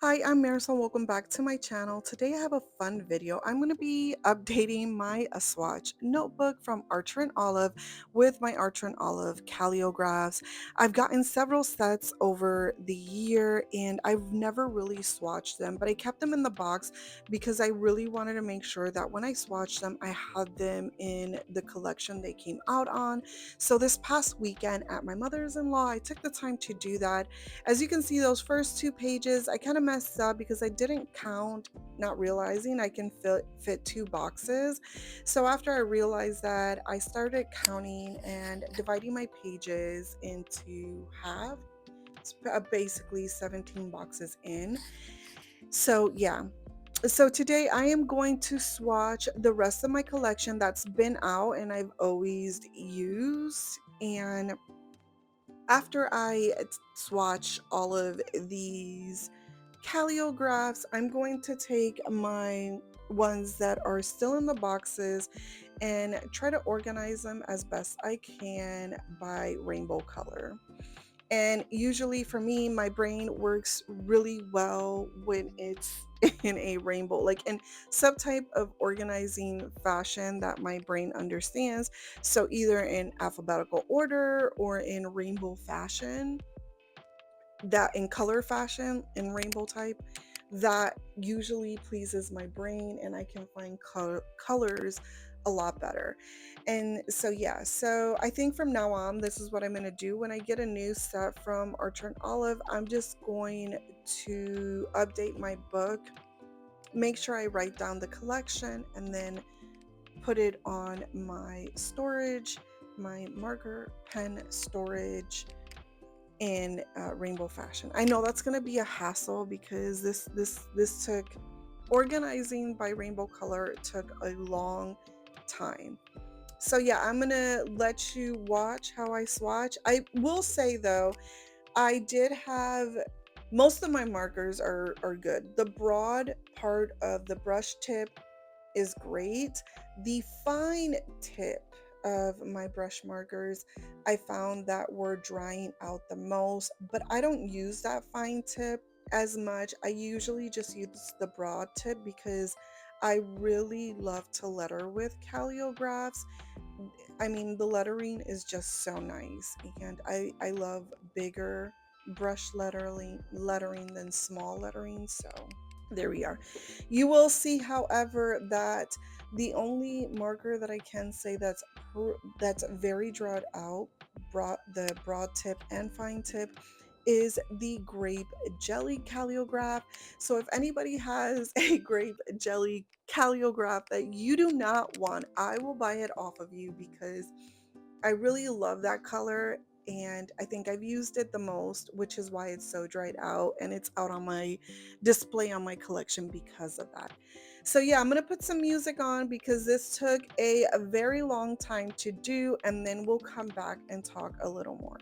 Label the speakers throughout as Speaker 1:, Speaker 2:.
Speaker 1: Hi, I'm Marysol. Welcome back to my channel. Today I have a fun video. I'm going to be updating my Swatch notebook from Archer and Olive with my Archer and Olive Calliograph. I've gotten several sets over the year and I've never really swatched them, but I kept them in the box because I really wanted to make sure that when I swatched them, I had them in the collection they came out on. So this past weekend at my mother's-in-law, I took the time to do that. As you can see, those first two pages, I kind of messed up because I didn't count, not realizing I can fit two boxes. So after I realized that, I started counting and dividing my pages into half. It's basically 17 boxes in. So yeah. So today I am going to swatch the rest of my collection that's been out and I've always used. And after I swatch all of these calligraphs, I'm going to take my ones that are still in the boxes and try to organize them as best I can by rainbow color. And usually for me, my brain works really well when it's in a rainbow, like in some type of organizing fashion that my brain understands. So either in alphabetical order or in rainbow fashion, that in color fashion, in rainbow type, that usually pleases my brain and I can find colors a lot better. And so yeah, so I think from now on this is what I'm going to do when I get a new set from Archer and Olive. I'm just going to update my book, make sure I write down the collection, and then put it on my storage, my marker pen storage in rainbow fashion. I know that's going to be a hassle because this took organizing by rainbow color. It took a long time. So yeah, I'm gonna let you watch how I swatch. I will say though, I did have most of my markers are good. The broad part of the brush tip is great. The fine tip of my brush markers, I found that were drying out the most, but I don't use that fine tip as much. I usually just use the broad tip because I really love to letter with calligraphs. I mean, the lettering is just so nice, and I love bigger brush lettering than small lettering. So there we are. You will see, however, that the only marker that I can say that's very dried out, the broad tip and fine tip, is the grape jelly calliograph. So if anybody has a grape jelly calliograph that you do not want, I will buy it off of you because I really love that color and I think I've used it the most, which is why it's so dried out and it's out on my display on my collection because of that. So yeah, I'm going to put some music on because this took a very long time to do, and then we'll come back and talk a little more.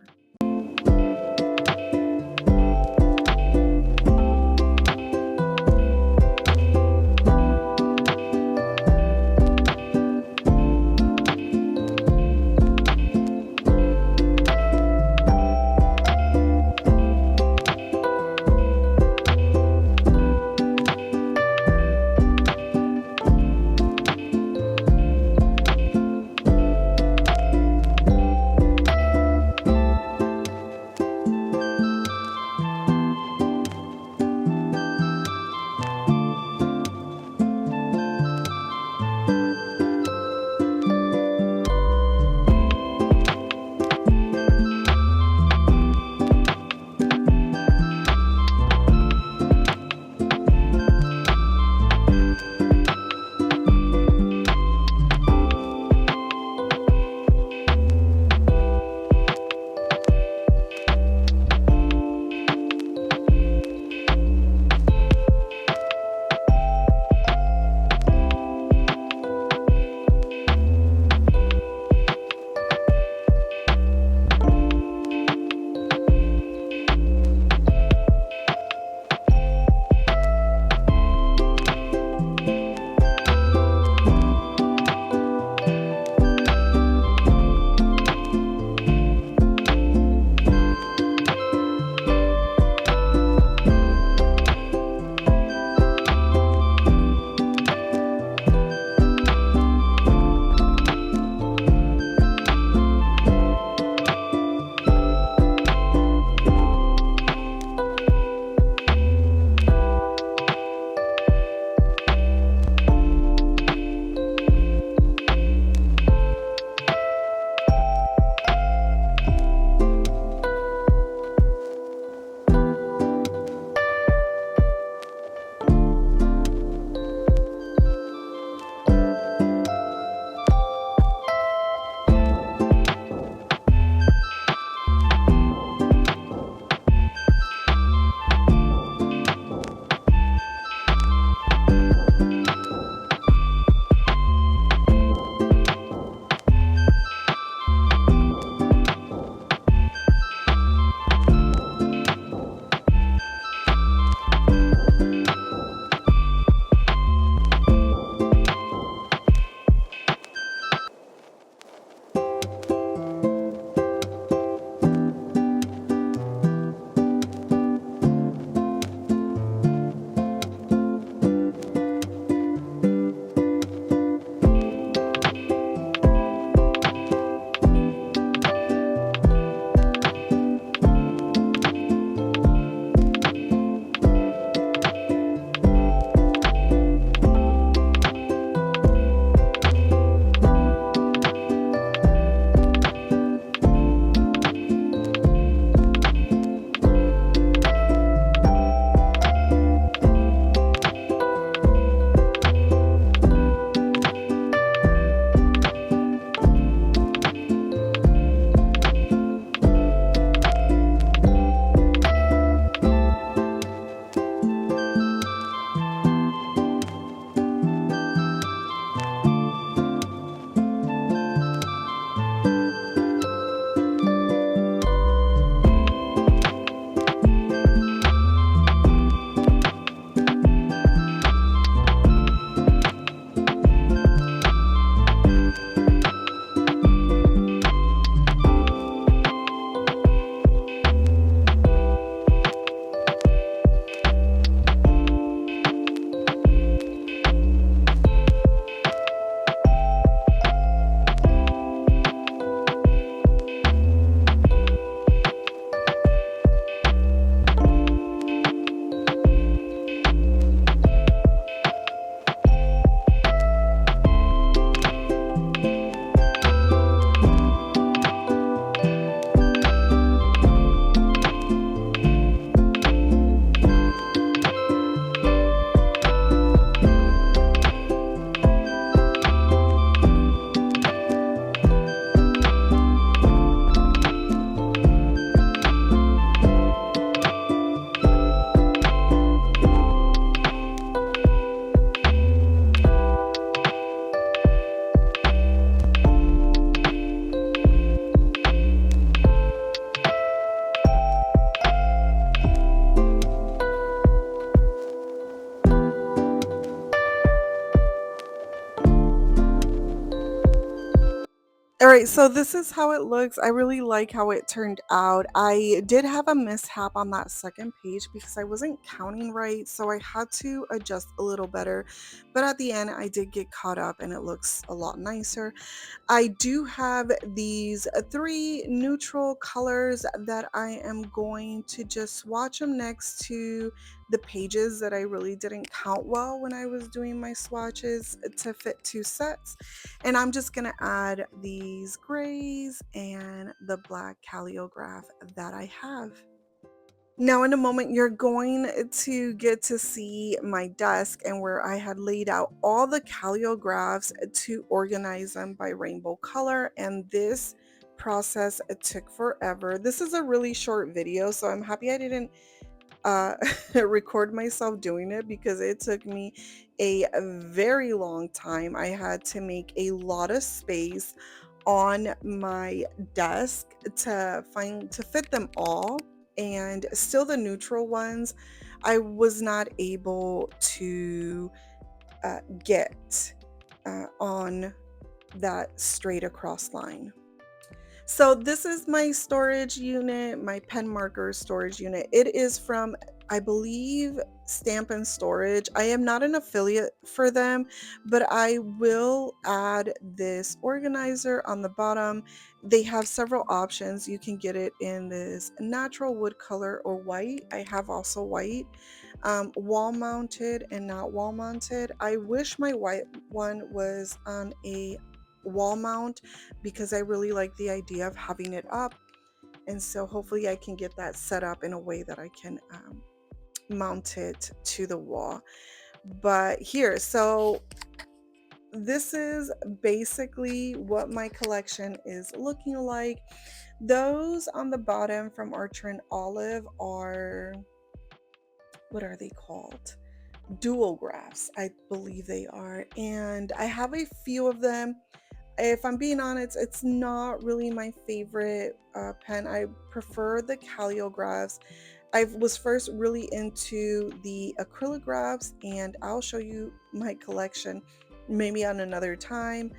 Speaker 1: Alright, so this is how it looks. I really like how it turned out. I did have a mishap on that second page because I wasn't counting right, so I had to adjust a little better. But at the end, I did get caught up and it looks a lot nicer. I do have these three neutral colors that I am going to just swatch them next to the pages that I really didn't count well when I was doing my swatches to fit two sets. And I'm just going to add these grays and the black Calliograph that I have. Now, in a moment, you're going to get to see my desk and where I had laid out all the calligraphs to organize them by rainbow color. And this process took forever. This is a really short video, so I'm happy I didn't uh, record myself doing it because it took me a very long time. I had to make a lot of space on my desk to fit them all, and still the neutral ones I was not able to get on that straight across line. So this is my storage unit, my pen marker storage unit. It is from, I believe, Stamp and Storage. I am not an affiliate for them, but I will add this organizer on the bottom. They have several options. You can get it in this natural wood color or white. I have also white, wall mounted and not wall mounted. I wish my white one was on a wall mount because I really like the idea of having it up. And so hopefully I can get that set up in a way that I can mount it to the wall. But here, so this is basically what my collection is looking like. Those on the bottom from Archer and Olive are, what are they called? Duographs, I believe they are. And I have a few of them. If I'm being honest, it's not really my favorite pen. I prefer the Calligraphs. I was first really into the acrylographs, and I'll show you my collection maybe on another time.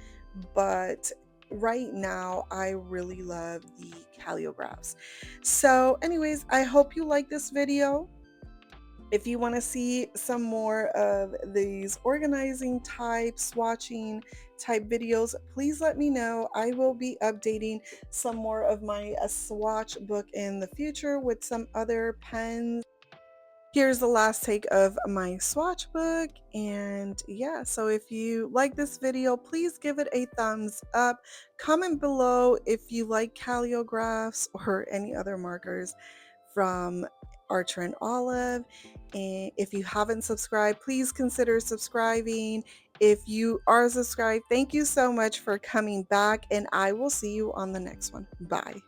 Speaker 1: But right now, I really love the Calligraphs. So anyways, I hope you like this video. If you want to see some more of these organizing type, swatching type videos, please let me know. I will be updating some more of my swatch book in the future with some other pens. Here's the last take of my swatch book, and yeah, so if you like this video, please give it a thumbs up. Comment below if you like calligraphs or any other markers from Archer and Olive. And if you haven't subscribed, please consider subscribing. If you are subscribed, thank you so much for coming back, and I will see you on the next one. Bye.